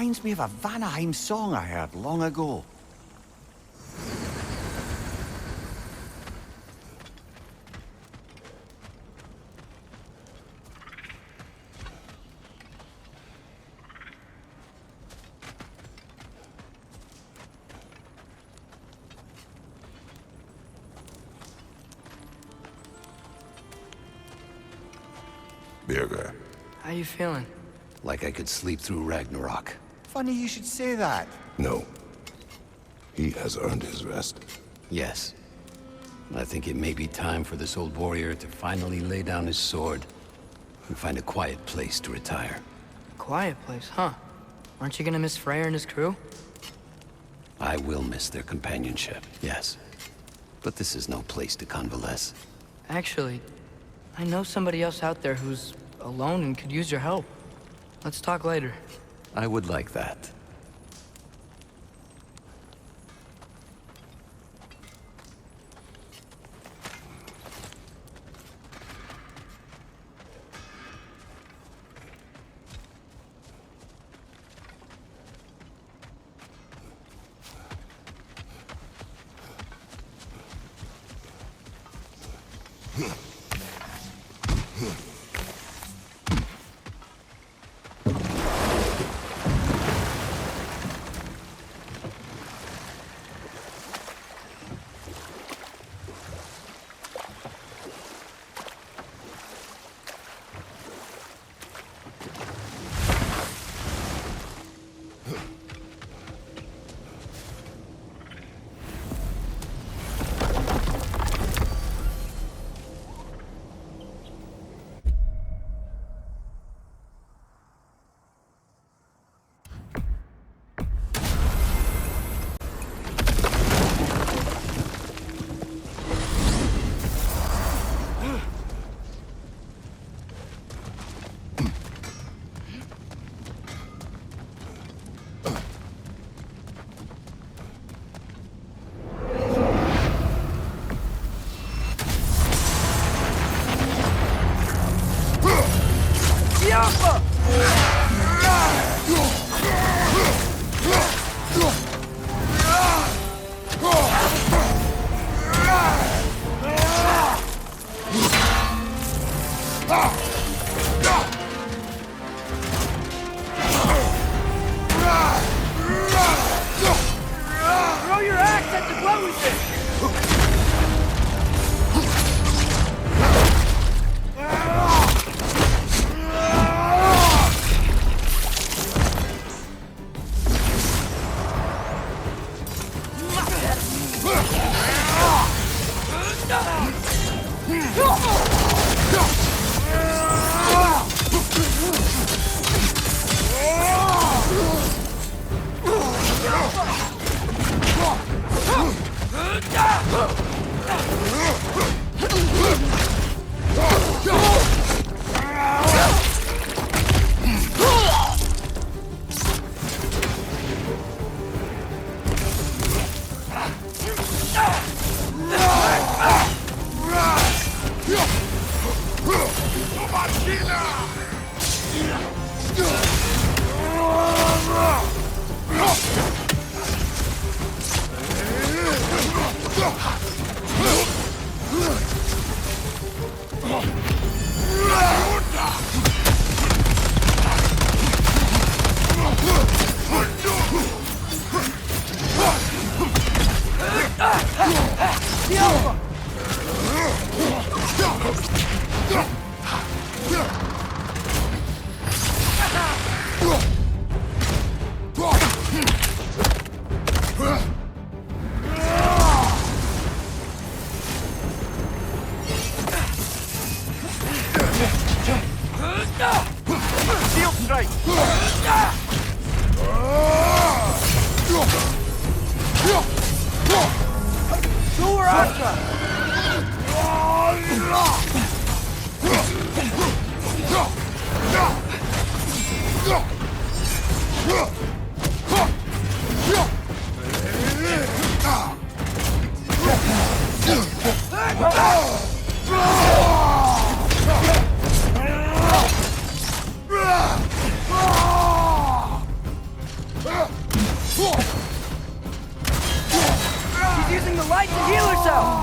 Reminds me of a Vanaheim song I heard long ago. Birger. How you feeling? Like I could sleep through Ragnarok. Funny you should say that. No. He has earned his rest. Yes. I think it may be time for this old warrior to finally lay down his sword and find a quiet place to retire. Quiet place, huh? Aren't you gonna miss Freyr and his crew? I will miss their companionship, yes. But this is no place to convalesce. Actually, I know somebody else out there who's alone and could use your help. Let's talk later. I would like that. Throw your axe at the glowy fish! right to heal herself!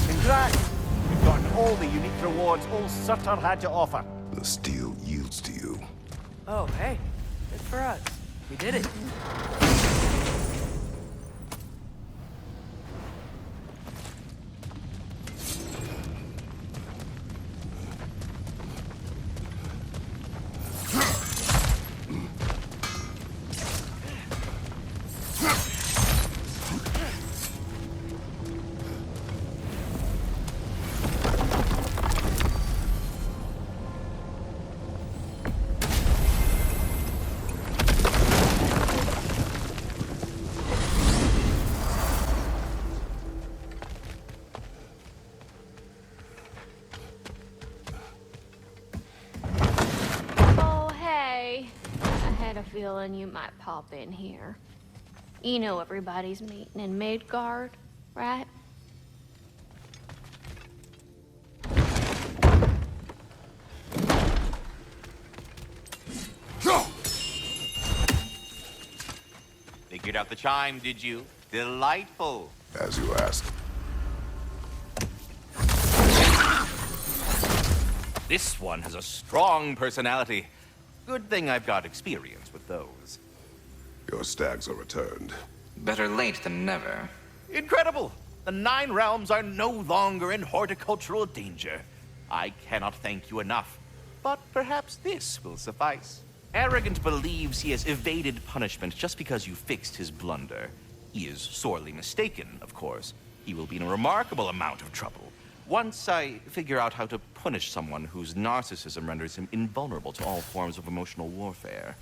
Congrats! You've gotten all the unique rewards old Sutter had to offer. The steel yields to you. Oh, hey. Good for us. We did it. Oh, hey. I had a feeling you might pop in here. You know everybody's meeting in Midgard, right? Figured out the chime, did you? Delightful. As you asked. This one has a strong personality. Good thing I've got experience with those. Your stags are returned. Better late than never. Incredible! The 9 realms are no longer in horticultural danger. I cannot thank you enough, but perhaps this will suffice. Arrogant believes he has evaded punishment just because you fixed his blunder. He is sorely mistaken, of course. He will be in a remarkable amount of trouble. Once I figure out how to punish someone whose narcissism renders him invulnerable to all forms of emotional warfare.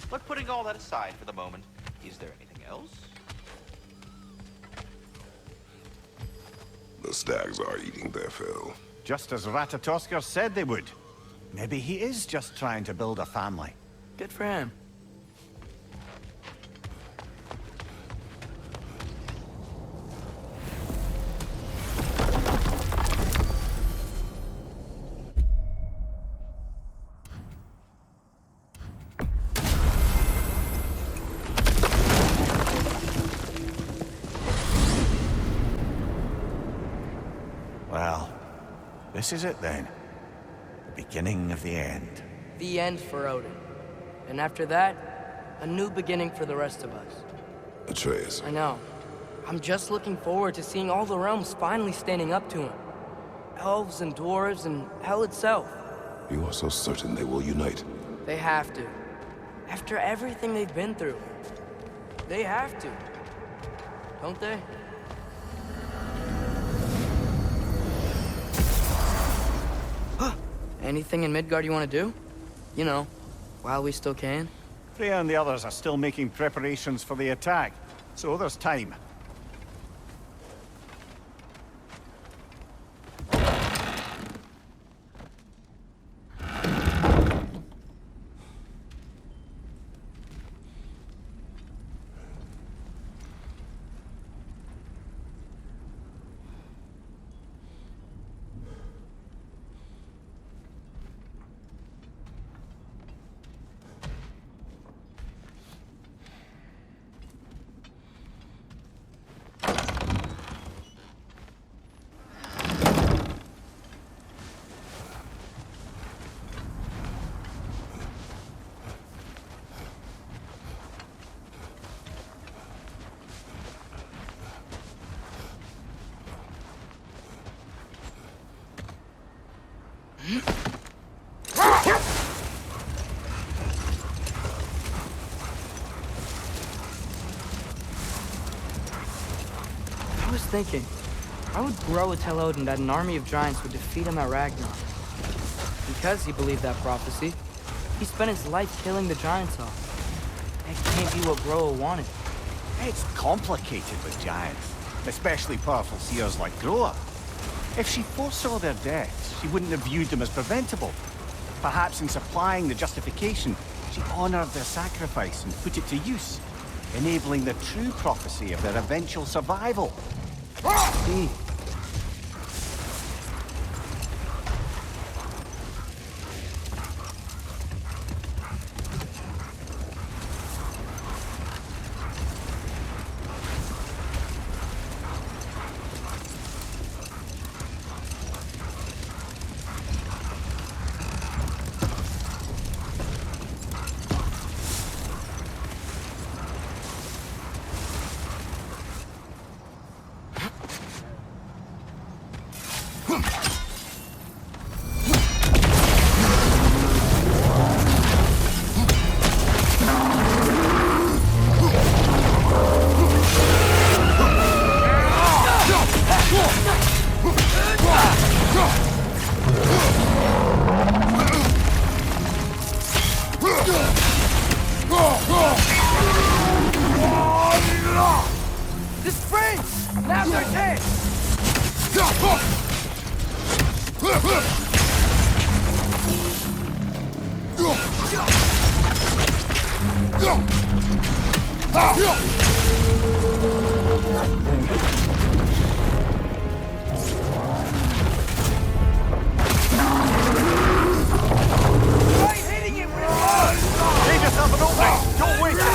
But putting all that aside for the moment, is there anything else? The stags are eating their fill. Just as Ratatoskr said they would. Maybe he is just trying to build a family. Good for him. Well, this is it then. The beginning of the end. The end for Odin. And after that, a new beginning for the rest of us. Atreus, I know. I'm just looking forward to seeing all the realms finally standing up to him. Elves and dwarves and hell itself. you are so certain they will unite. They have to. After everything they've been through. They have to. Don't they? Anything in Midgard you want to do? You know, while we still can. Freya and the others are still making preparations for the attack, so there's time. I was thinking, why would Groa tell Odin that an army of giants would defeat him at Ragnarok? Because he believed that prophecy, he spent his life killing the giants off. That can't be what Groa wanted. It's complicated with giants, especially powerful seers like Groa. If she foresaw their deaths, she wouldn't have viewed them as preventable. Perhaps in supplying the justification, she honored their sacrifice and put it to use, enabling the true prophecy of their eventual survival. See, the springs! Now they're dead! Try hitting it with yours! Save yourself an opening! Don't waste it!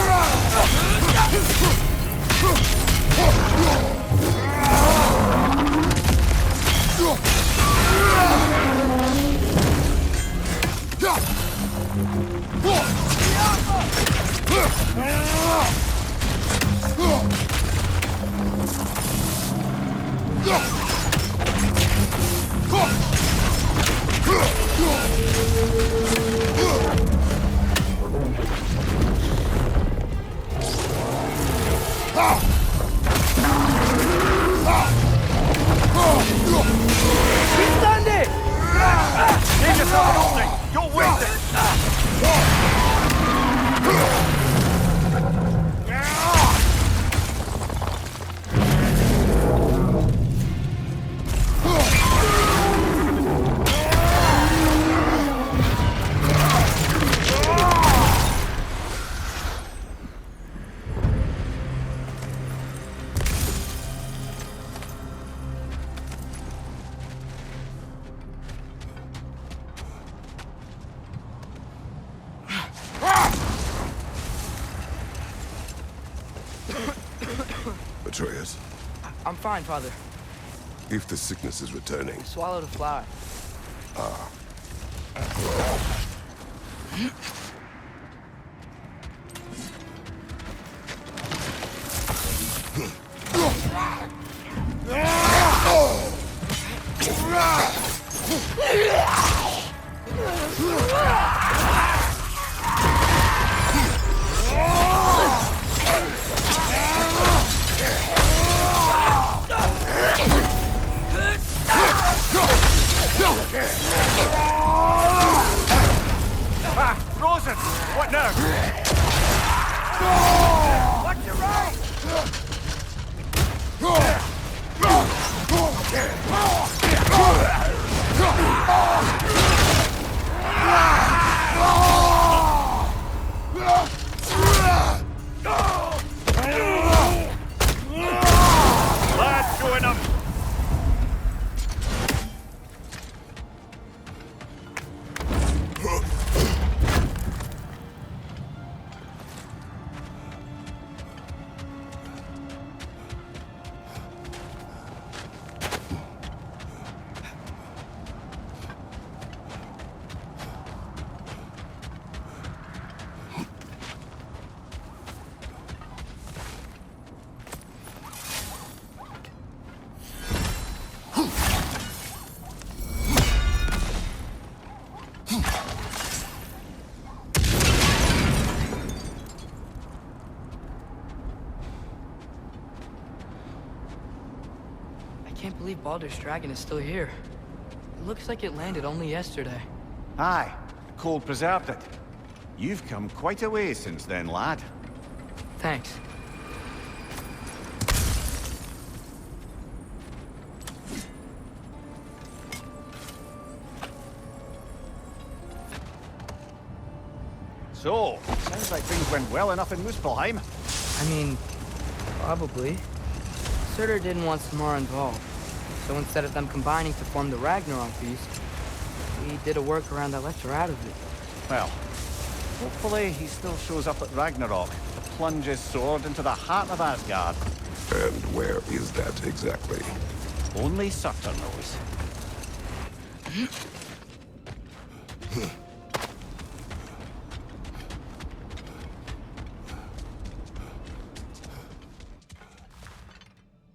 We stunned it! Save yourself an opening! Don't waste it! Atreus, I'm fine, Father. if the sickness is returning, Swallowed a fly. Throw can't believe Baldur's Dragon is still here. It looks like it landed only yesterday. Aye, cold preserved it. You've come quite a way since then, lad. Thanks. So, sounds like things went well enough in Muspelheim. I mean, probably. Surtur didn't want Samara involved, so instead of them combining to form the Ragnarok beast, he did a workaround that left her out of it. Well, hopefully he still shows up at Ragnarok to plunge his sword into the heart of Asgard. And where is that exactly? Only Surtur knows.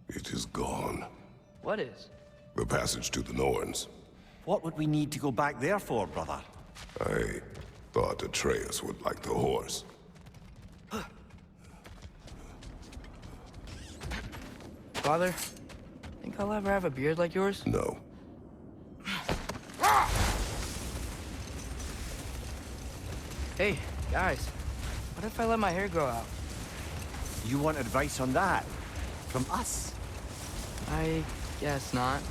It is gone. What is? The passage to the Norns. What would we need to go back there for, brother? I thought Atreus would like the horse. Father, think I'll ever have a beard like yours? No. Hey, guys, what if I let my hair grow out? You want advice on that? From us? I guess not.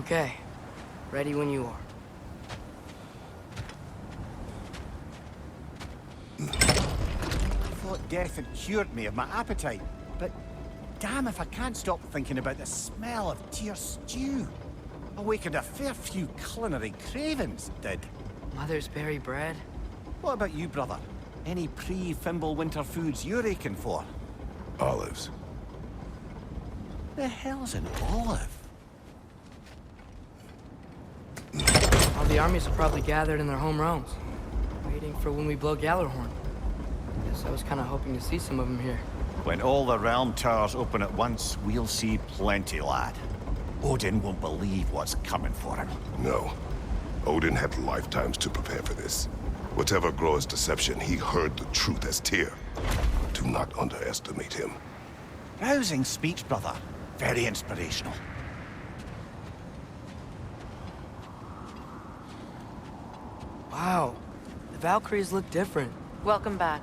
Okay, ready when you are. I thought death had cured me of my appetite, but damn if I can't stop thinking about the smell of tear stew. Awakened a fair few culinary cravings, it did. Mother's berry bread? What about you, brother? Any pre-Fimbulwinter foods you're aching for? Olives. The hell's an olive? All the armies are probably gathered in their home realms, waiting for when we blow Gallarhorn. Guess I was kind of hoping to see some of them here. When all the realm towers open at once, we'll see plenty, lad. Odin won't believe what's coming for him. No. Odin had lifetimes to prepare for this. Whatever Groa's deception, he heard the truth as Tyr. Do not underestimate him. Rousing speech, brother. Very inspirational. Wow, the Valkyries look different. Welcome back.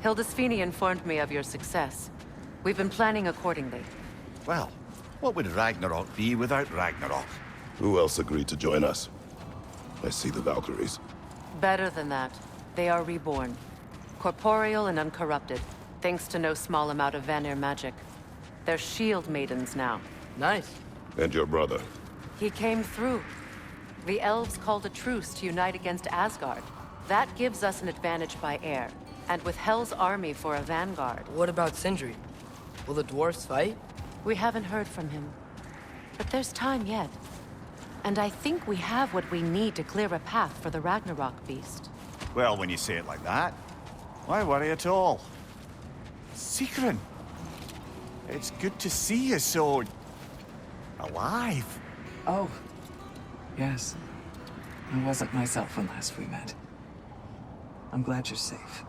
Hildisfini informed me of your success. We've been planning accordingly. Well, what would Ragnarok be without Ragnarok? Who else agreed to join us? I see the Valkyries. Better than that. They are reborn. Corporeal and uncorrupted, thanks to no small amount of Vanir magic. They're shield maidens now. Nice. And your brother. He came through. The elves called a truce to unite against Asgard. That gives us an advantage by air. And with Hel's army for a vanguard. What about Sindri? Will the dwarves fight? We haven't heard from him. But there's time yet. And I think we have what we need to clear a path for the Ragnarok beast. Well, when you say it like that, why worry at all? Sigrun! It's good to see you so... alive. Oh, yes. I wasn't myself when last we met. I'm glad you're safe.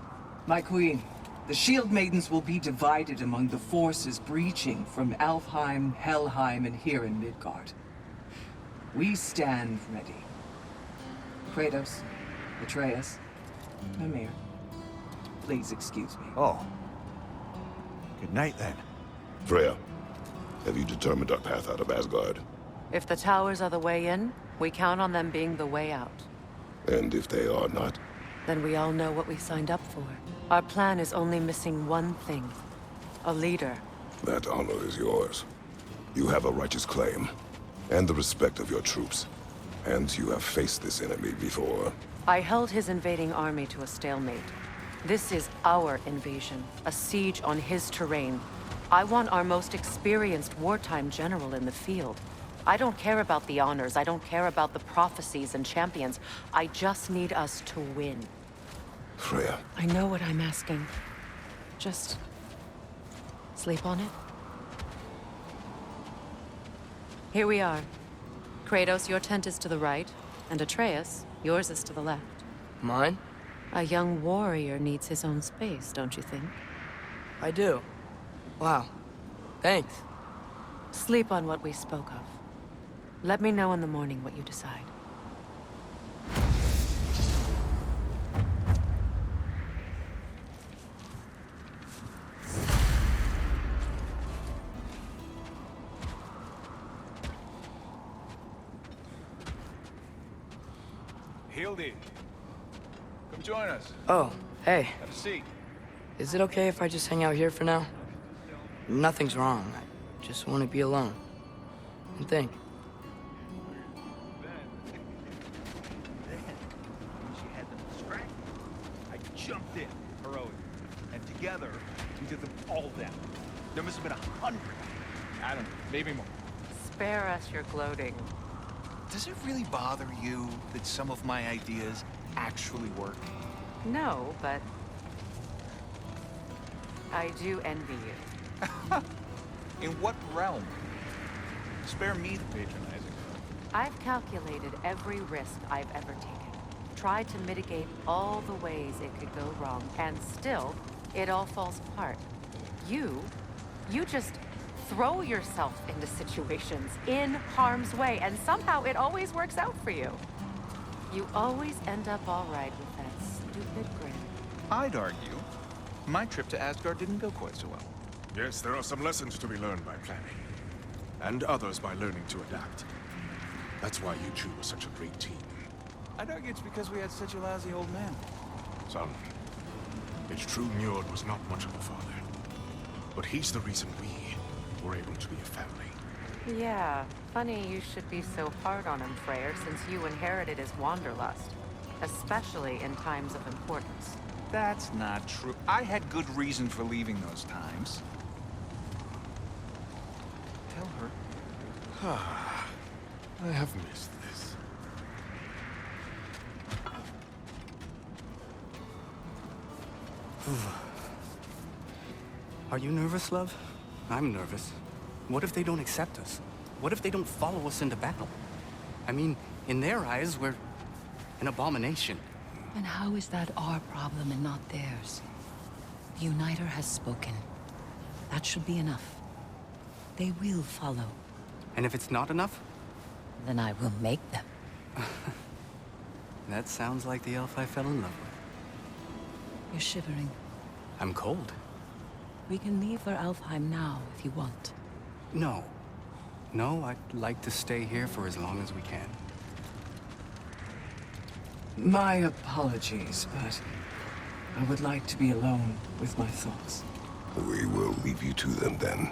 My queen, the Shield Maidens will be divided among the forces breaching from Alfheim, Helheim, and here in Midgard. We stand ready. Kratos, Atreus, Mimir, please excuse me. Oh. Good night, then. Freya, have you determined our path out of Asgard? If the towers are the way in, we count on them being the way out. And if they are not? Then we all know what we signed up for. Our plan is only missing one thing. A leader. That honor is yours. You have a righteous claim, and the respect of your troops. And you have faced this enemy before. I held his invading army to a stalemate. This is our invasion, a siege on his terrain. I want our most experienced wartime general in the field. I don't care about the honors, I don't care about the prophecies and champions. I just need us to win. Freya, I know what I'm asking. Just sleep on it. Here we are. Kratos, your tent is to the right, and Atreus, yours is to the left. Mine? A young warrior needs his own space, don't you think? I do. Wow. Thanks. Sleep on what we spoke of. Let me know in the morning what you decide. Hildy, come join us. Oh, hey. Have a seat. Is it okay if I just hang out here for now? Nothing's wrong. I just want to be alone. And think. When she had them distracted, I jumped in, heroic. And together, we did them all down. There must have been 100. I don't know, maybe more. Spare us your gloating. Does it really bother you that some of my ideas actually work? No, but I do envy you. In what realm? Spare me the patronizing. I've calculated every risk I've ever taken. Tried to mitigate all the ways it could go wrong, and still, it all falls apart. You just throw yourself into situations in harm's way, and somehow it always works out for you. You always end up all right with that stupid grin. I'd argue my trip to Asgard didn't go quite so well. Yes, there are some lessons to be learned by planning. And others by learning to adapt. That's why you two were such a great team. I'd argue it's because we had such a lousy old man. Son, it's true Njord was not much of a father. But he's the reason we were able to be a family. Yeah, funny you should be so hard on him, Freyr, since you inherited his wanderlust. Especially in times of importance. That's not true. I had good reason for leaving those times. Tell her. I have missed this. Are you nervous, love? I'm nervous. What if they don't accept us? What if they don't follow us into battle? I mean, in their eyes, we're an abomination. And how is that our problem and not theirs? The Uniter has spoken. That should be enough. They will follow. And if it's not enough? Then I will make them. That sounds like the elf I fell in love with. You're shivering. I'm cold. We can leave for Alfheim now, if you want. No. No, I'd like to stay here for as long as we can. My apologies, but I would like to be alone with my thoughts. We will leave you to them then.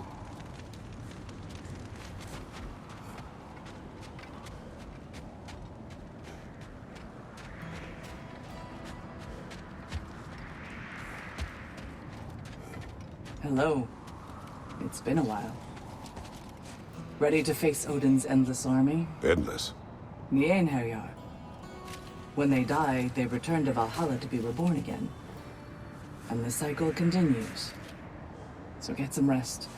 Hello. It's been a while. Ready to face Odin's endless army? Endless. Nyenherjar. When they die, they return to Valhalla to be reborn again. And the cycle continues. So get some rest.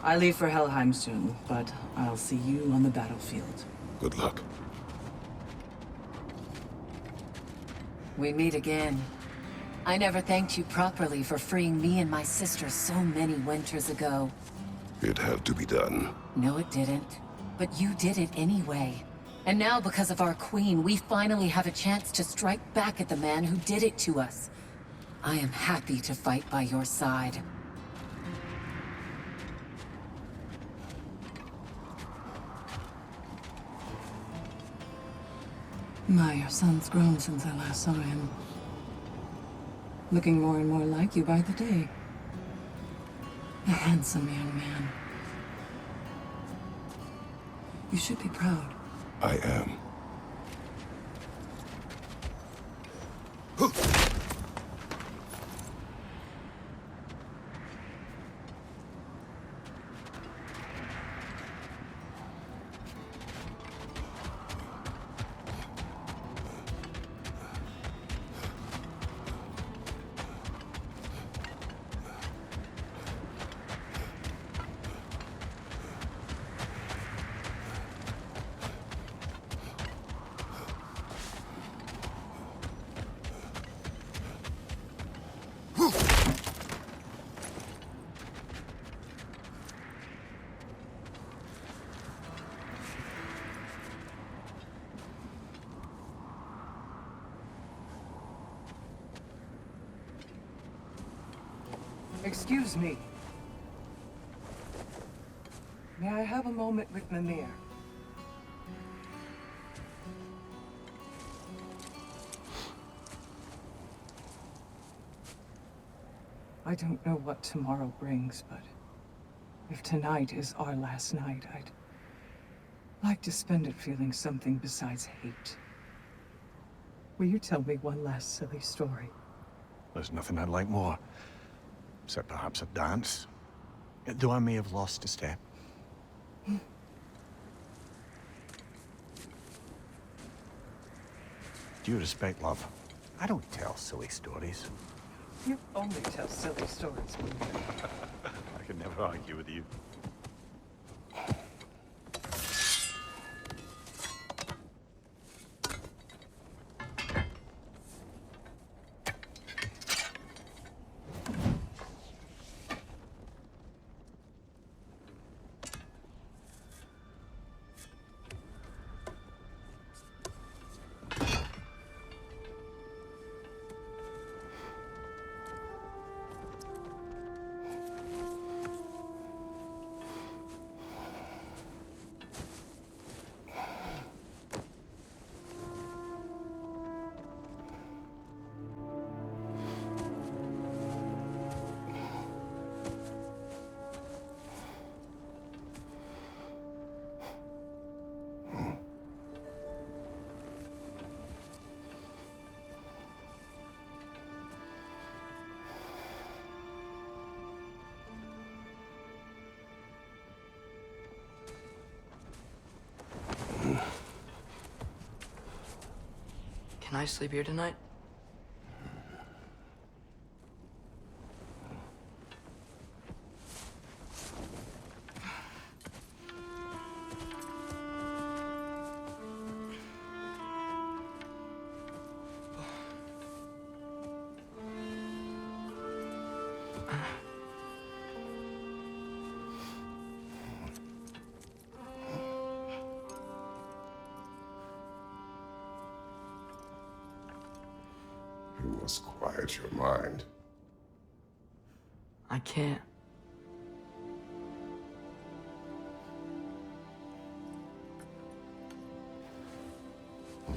I leave for Helheim soon, but I'll see you on the battlefield. Good luck. We meet again. I never thanked you properly for freeing me and my sister so many winters ago. It had to be done. No, it didn't. But you did it anyway. And now, because of our queen, we finally have a chance to strike back at the man who did it to us. I am happy to fight by your side. Your son's grown since I last saw him. Looking more and more like you by the day. A handsome young man. You should be proud. I am. Excuse me. May I have a moment with Mimir? I don't know what tomorrow brings, but if tonight is our last night, I'd like to spend it feeling something besides hate. Will you tell me one last silly story? There's nothing I'd like more. Except perhaps a dance. Though I may have lost a step. Due respect, love. I don't tell silly stories. You only tell silly stories, Mimir. I can never argue with you. Can I sleep here tonight? You must quiet your mind. I can't.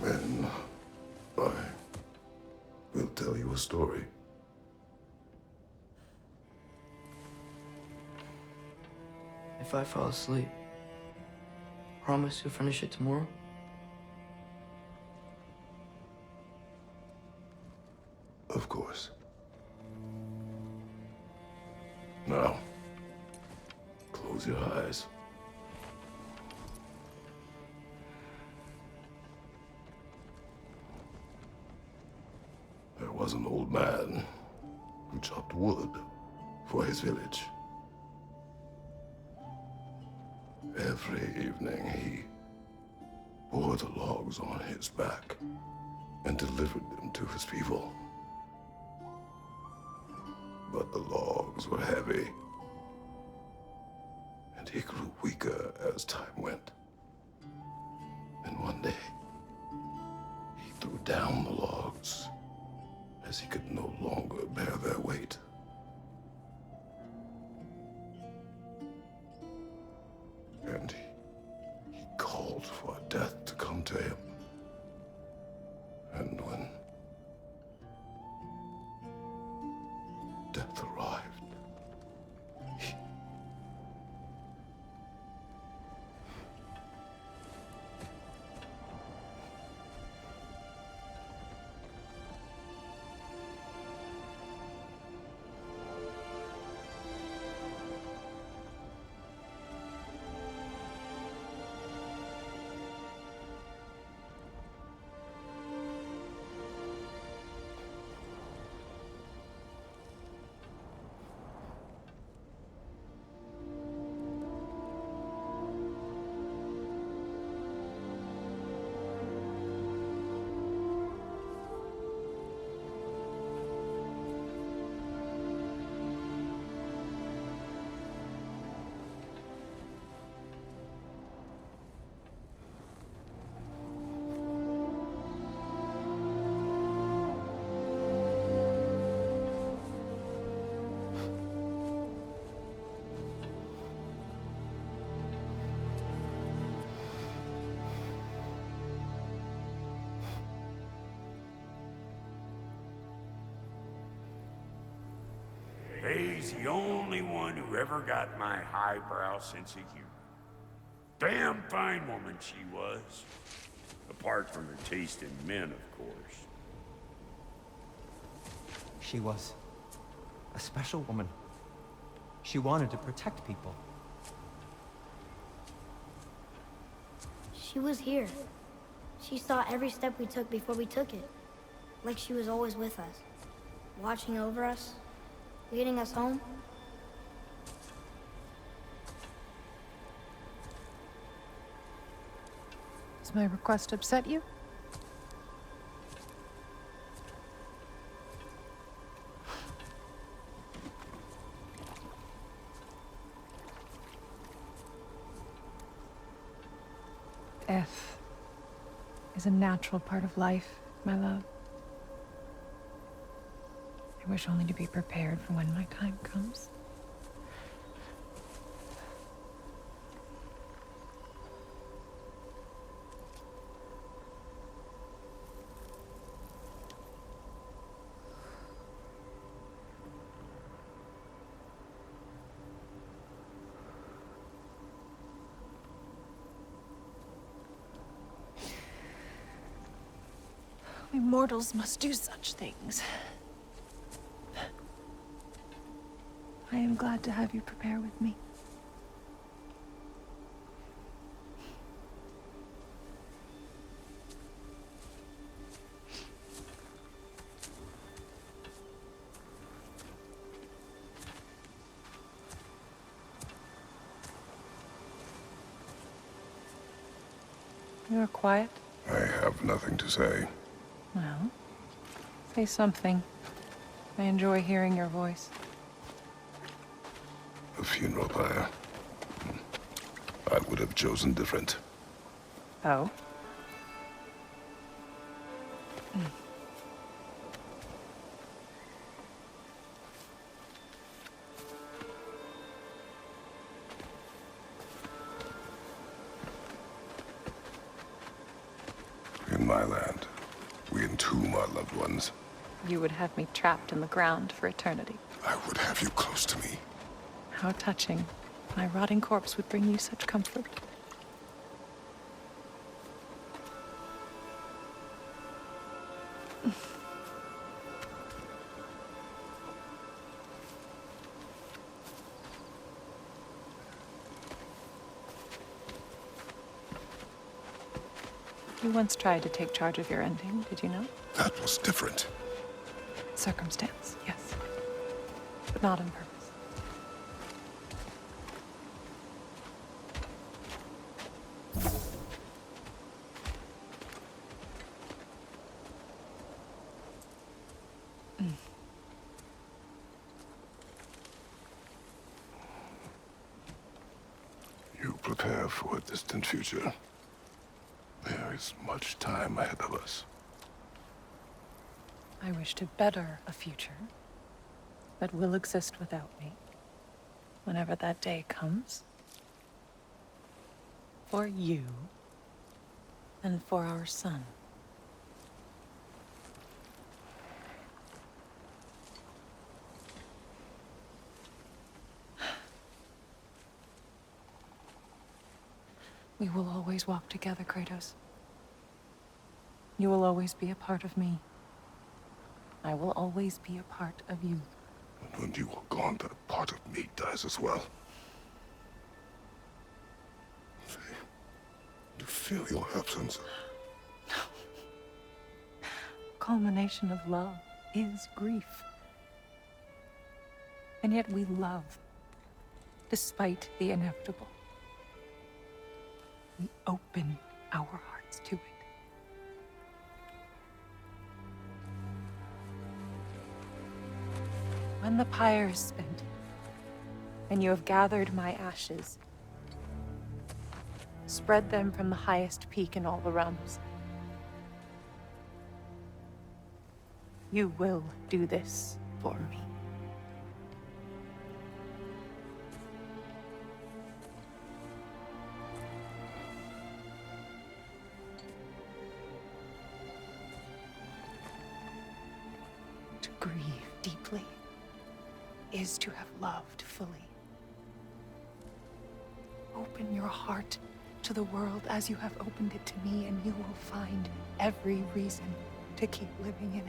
Then I will tell you a story. If I fall asleep, promise you'll finish it tomorrow? Of course. Now, close your eyes. There was an old man who chopped wood for his village. Every evening he bore the logs on his back and delivered them to his people. But the logs were heavy, and he grew weaker as time went. And one day, he threw down the logs as he could no longer bear their weight. And he called for death to come to him. And when death arrived, Faye's the only one who ever got my highbrow sense of humor. Damn fine woman she was. Apart from her taste in men, of course. She was a special woman. She wanted to protect people. She was here. She saw every step we took before we took it. Like she was always with us. Watching over us. Leading us home. Does my request upset you? Death is a natural part of life, my love. I wish only to be prepared for when my time comes. We mortals must do such things. I am glad to have you prepare with me. You are quiet? I have nothing to say. Well, say something. I enjoy hearing your voice. A funeral pyre. I would have chosen different. Oh? In my land, we entomb our loved ones. You would have me trapped in the ground for eternity. I would have you close to me. How touching. My rotting corpse would bring you such comfort. You once tried to take charge of your ending, did you know? That was different. Circumstance, yes. But not on purpose. You prepare for a distant future. There is much time ahead of us. I wish to better a future that will exist without me, whenever that day comes. For you, and for our son. We will always walk together, Kratos. You will always be a part of me. I will always be a part of you. And when you are gone, that part of me dies as well. You feel your absence. Culmination of love is grief. And yet we love, despite the inevitable. We open our hearts to it. When the pyre is spent, and you have gathered my ashes, spread them from the highest peak in all the realms. You will do this for me. To grieve deeply is to have loved fully. Open your heart to the world as you have opened it to me, and you will find every reason to keep living in it.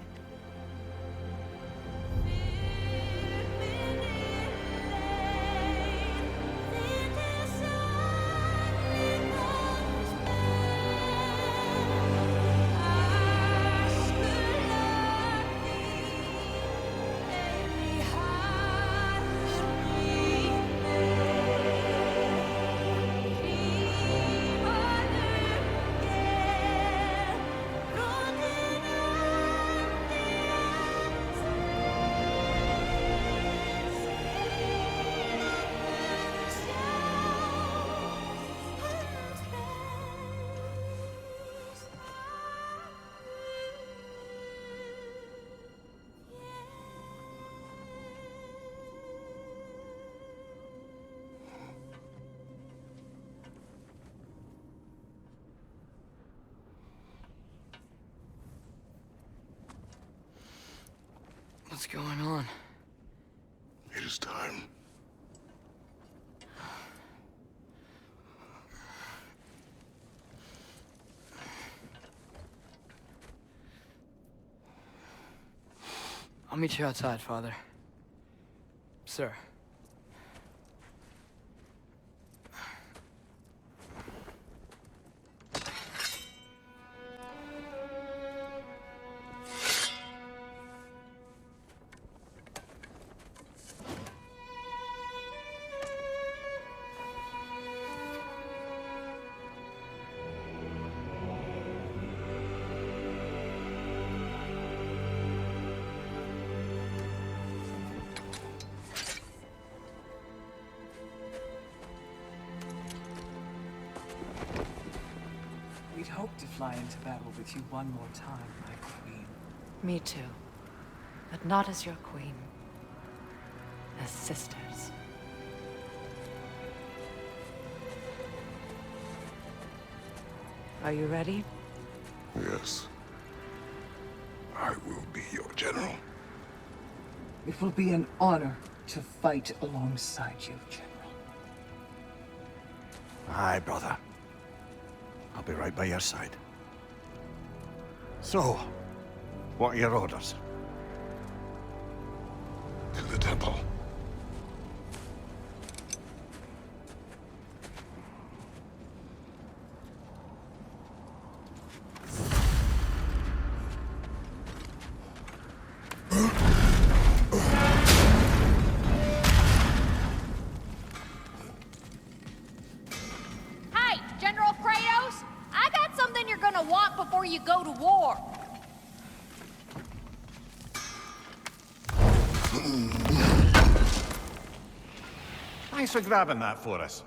What's going on? It is time. I'll meet you outside, Father. Sir. We'd hoped to fly into battle with you one more time, my queen. Me too. But not as your queen. As sisters. Are you ready? Yes. I will be your general. It will be an honor to fight alongside you, General. Aye, brother. I'll be right by your side. So, what are your orders? To the temple. Hey, General Kratos! I got something you're gonna want before you go to war. Thanks for grabbing that for us.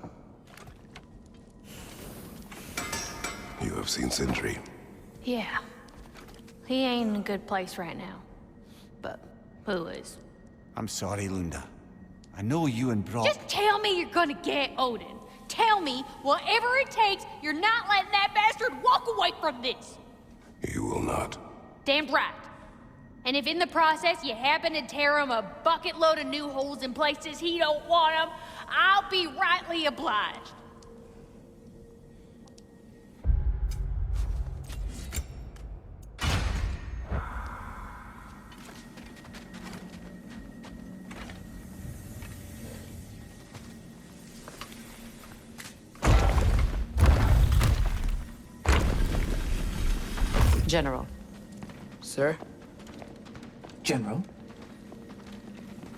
You have seen Sindri. Yeah. He ain't in a good place right now. But who is? I'm sorry, Lunda. I know you and Brock... Just tell me you're gonna get Odin. Tell me, whatever it takes, you're not letting that bastard walk away from this. You will not. Damn right. And if in the process you happen to tear him a bucket load of new holes in places he don't want them, I'll be rightly obliged. General. Sir? General?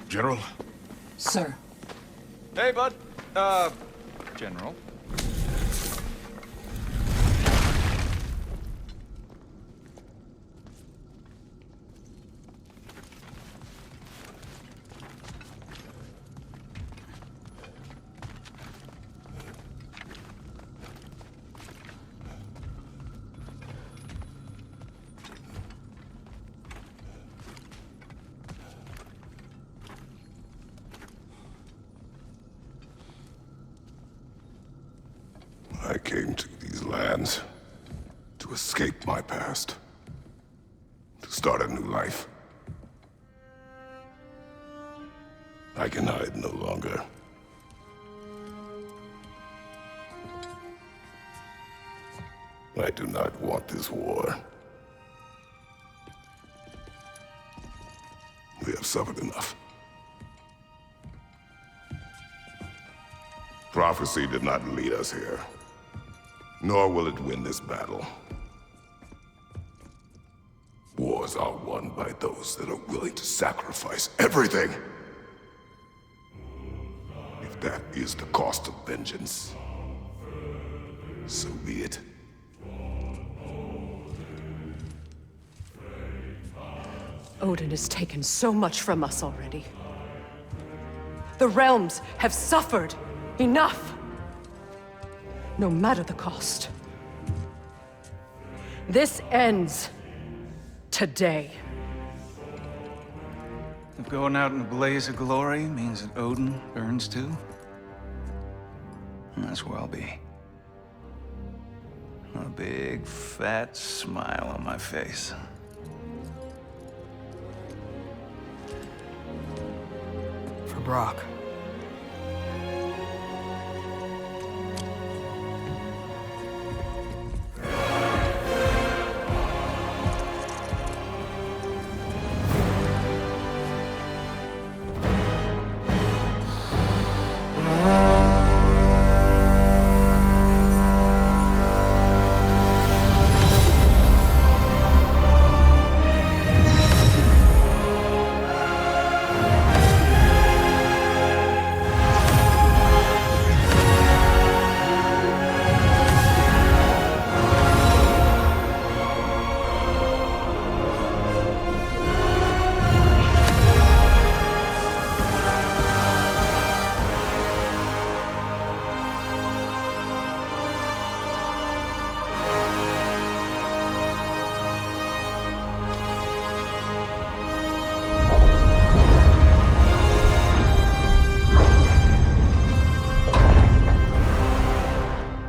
General? Sir. Hey, bud. General. I came to these lands to escape my past, to start a new life. I can hide no longer. I do not want this war. We have suffered enough. Prophecy did not lead us here, nor will it win this battle. Wars are won by those that are willing to sacrifice everything. If that is the cost of vengeance, so be it. Odin has taken so much from us already. The realms have suffered enough. No matter the cost. This ends today. If going out in a blaze of glory means that Odin burns too, that's where I'll be. A big, fat smile on my face. For Brock.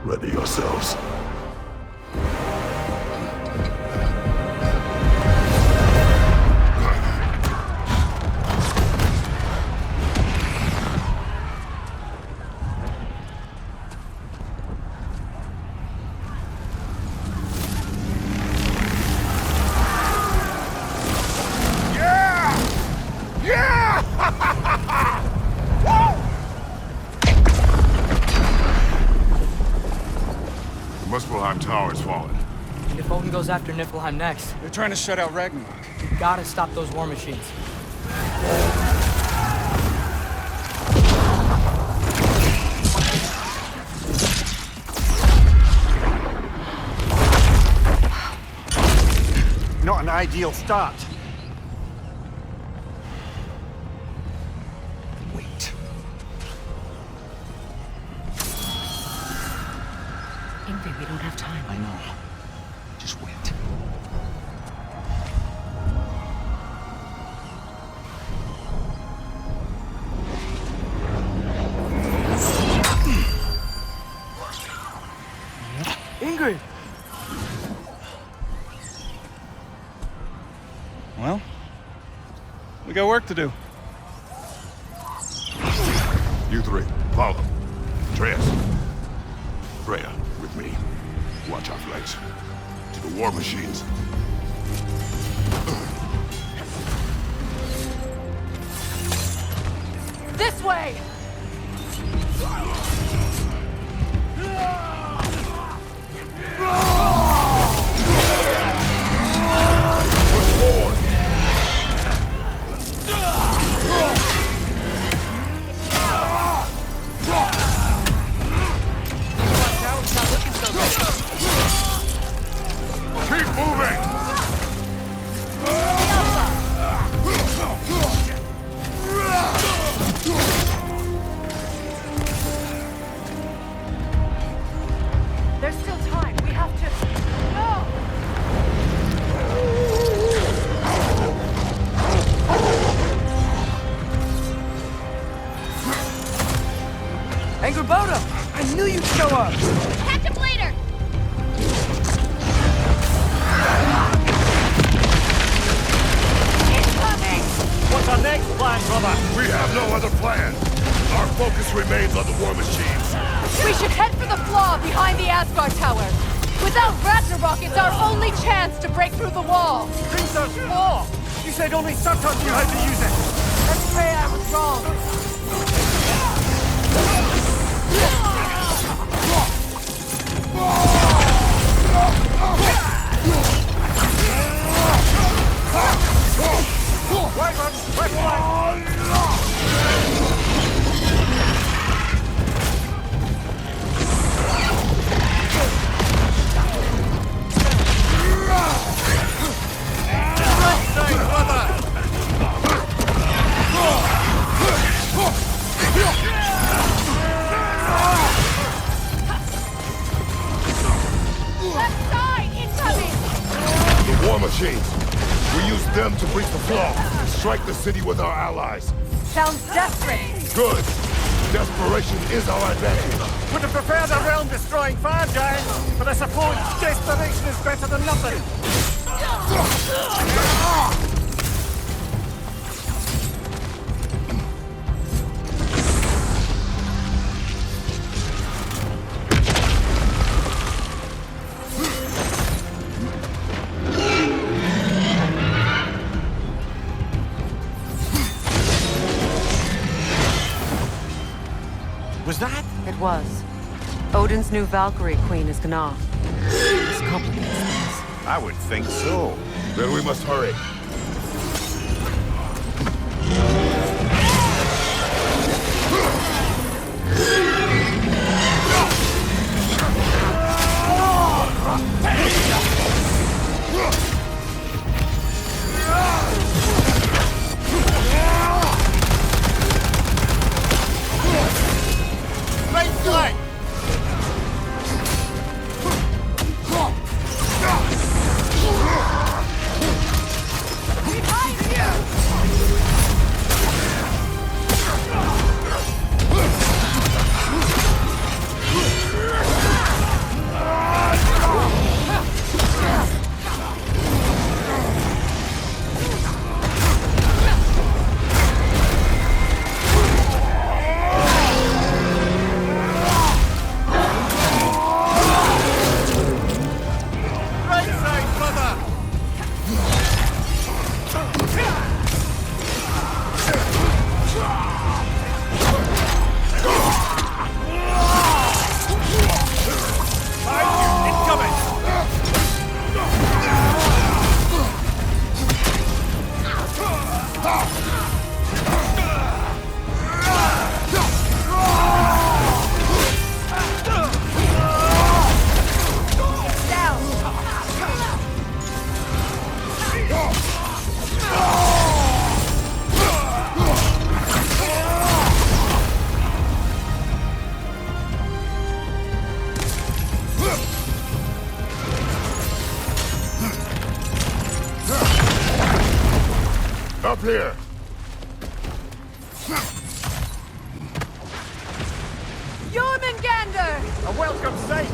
Ready yourselves. The Muspelheim Tower has fallen. And if Odin goes after Niflheim next, They're trying to shut out Ragnarok. we gotta stop those war machines. Not an ideal start. Wait. Ingrid, we don't have time. I know. Just wait. Ingrid! Well, we got work to do. You three, follow. Atreus. Freya, with me. Watch our flanks. To the war machines. This way! Keep moving! There's still time. We have to... No! Angrboda! I knew you'd show up! Catch him later! What's our next plan? Brother, we have no other plan. Our focus remains on the war machines. We should head for the flaw behind the Asgard Tower. Without Ragnarök, it's our only chance to break through the wall. Princess Flaw! You said only Surtur knew how to use it! Let's pray I was wrong. Left side, incoming! The war machines. We use them to breach the flaw. Strike the city with our allies. Sounds desperate. Good. Desperation is our advantage. Would have preferred a realm-destroying fire giant, but I suppose desperation is better than nothing. Was that? It was. Odin's new Valkyrie queen is Gná. This complicates things. I would think so. Then we must hurry. Right flank! Right side, brother! Up here. Jormungandr! A welcome sight,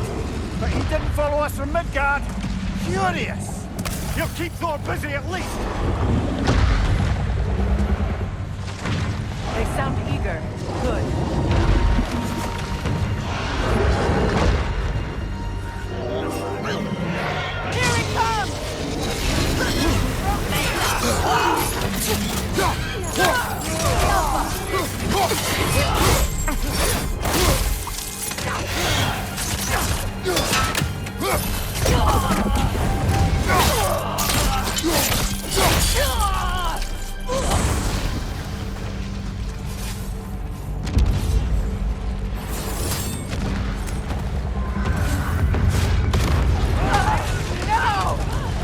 but he didn't follow us from Midgard. Curious. He'll keep Thor busy at least. They sound eager. Good. Here it comes! No!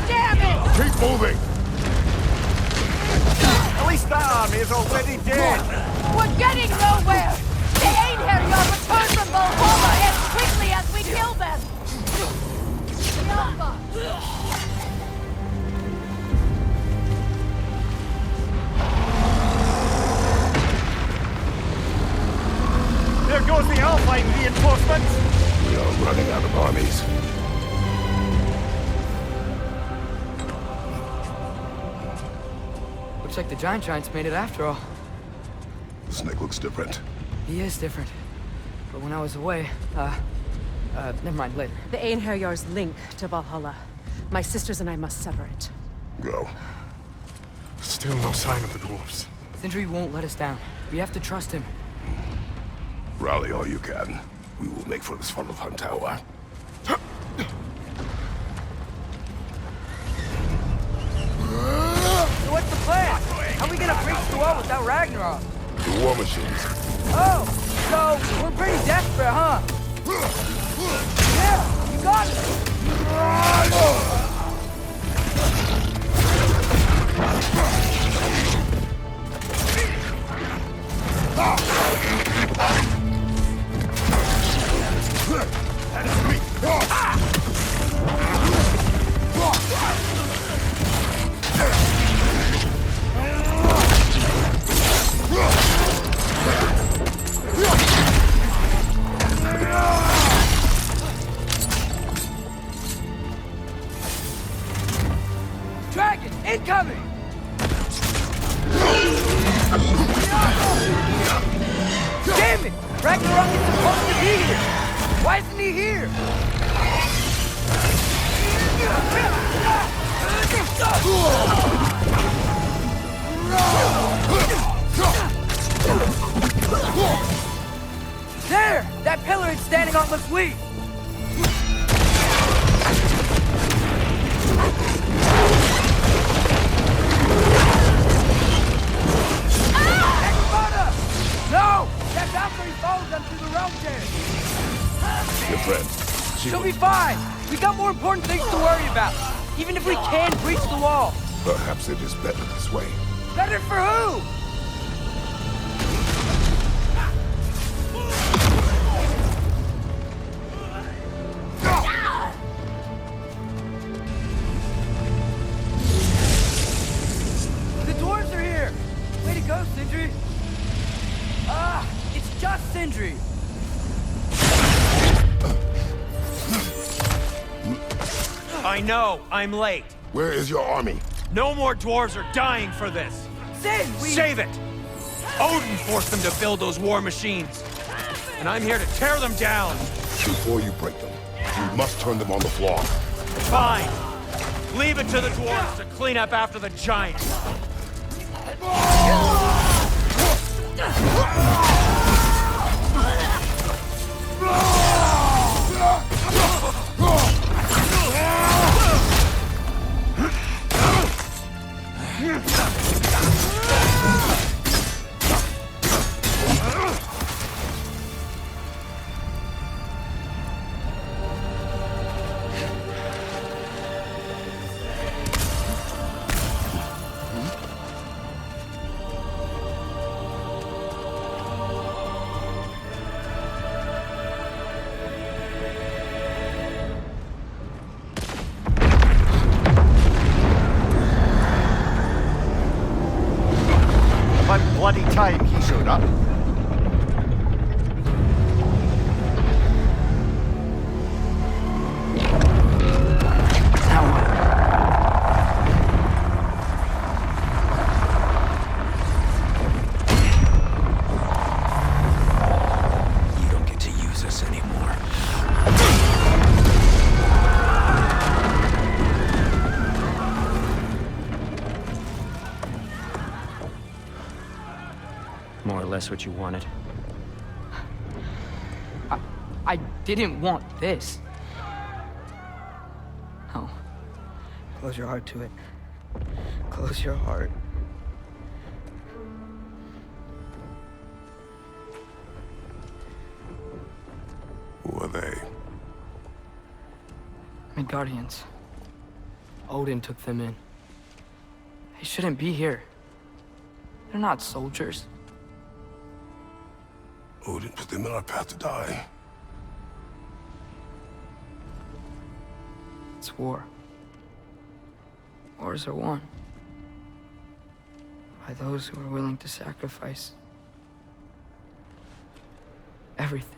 Damn it! Keep moving. At least that army is already dead. We're getting nowhere! The Einherjar will return from Valhalla as quickly as we kill them! There goes the Alpine reinforcements. We are running out of armies. Looks like the Giants made it after all. The snake looks different. He is different. But when I was away, never mind, later. The Einherjar's link to Valhalla. My sisters and I must sever it. Go. Still no sign of the dwarves. Sindri won't let us down. We have to trust him. Rally all you can. We will make for this Svartalfheim tower. So what's the plan? How are we gonna breach the wall without Ragnarok? The war machines. Oh, so we're pretty desperate, huh? Yeah, you got it! Dragon, incoming! Damn it! Ragnarok is supposed to be here! Why isn't he here? There! That pillar it's standing on looks weak! No! That Valkyrie falls onto the realm there! Your friend. She'll be fine! We got more important things to worry about! Even if we can breach the wall! Perhaps it is better this way. Better for who? The dwarves are here! Way to go, Sindri! It's just Sindri! I know, I'm late. Where is your army? No more dwarves are dying for this. Sin, Save it! Odin forced them to build those war machines. And I'm here to tear them down. Before you break them, you must turn them on the floor. Fine. Leave it to the dwarves to clean up after the giants. Bloody time he showed up. You don't get to use us anymore. More or less what you wanted. I didn't want this. Oh. Close your heart to it. Close your heart. Who are they? Midgardians. Odin took them in. They shouldn't be here. They're not soldiers. Odin put them in our path to die. It's war. Wars are won by those who are willing to sacrifice everything.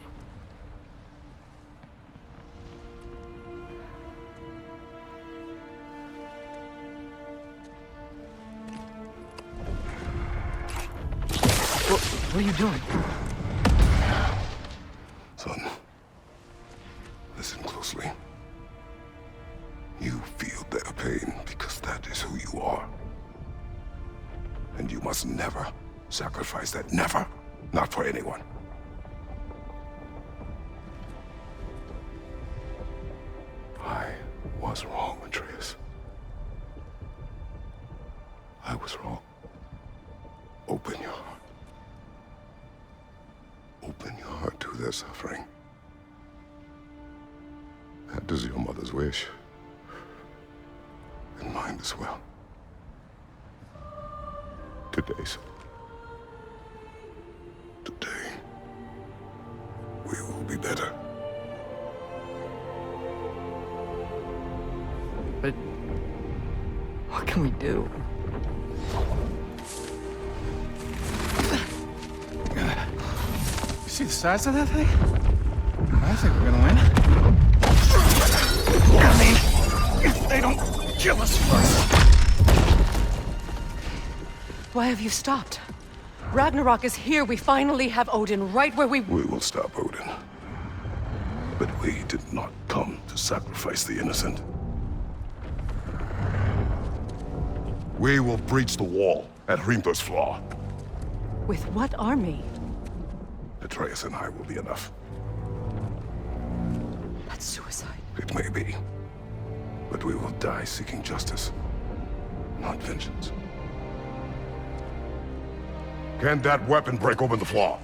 What are you doing? Son, listen closely. You feel their pain because that is who you are. And you must never sacrifice that. Never. Not for anyone. I was wrong, Atreus. I was wrong. Open your heart. Open your heart to their suffering. That is your mother's wish. And mine as well. Today, son. Today, we will be better. But what can we do? You see the size of that thing? I think we're gonna win. I mean, if they don't kill us first. Why have you stopped? Ragnarok is here. We finally have Odin right where we... We will stop Odin. But we did not come to sacrifice the innocent. We will breach the wall at Hrimthor's Flaw. With what army? Atreus and I will be enough. That's suicide. It may be. But we will die seeking justice, not vengeance. Can that weapon break open the flaw?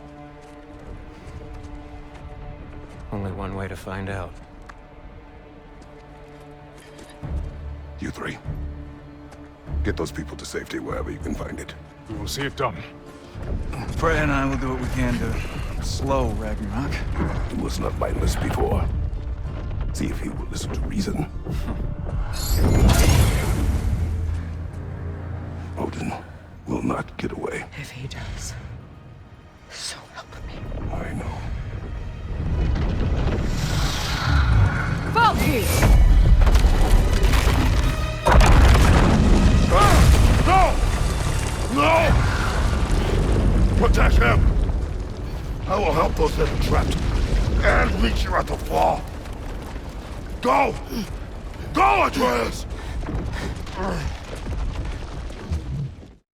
Only one way to find out. You three. Get those people to safety wherever you can find it. We will see it done. Freya and I will do what we can to slow Ragnarok. He was not mindless before. See if he will listen to reason. Odin will not get away. If he does, so help me. I know. Valky! No! No! Protect him! I will help those that are trapped. And meet you at the flaw. Go! Go, Atreus!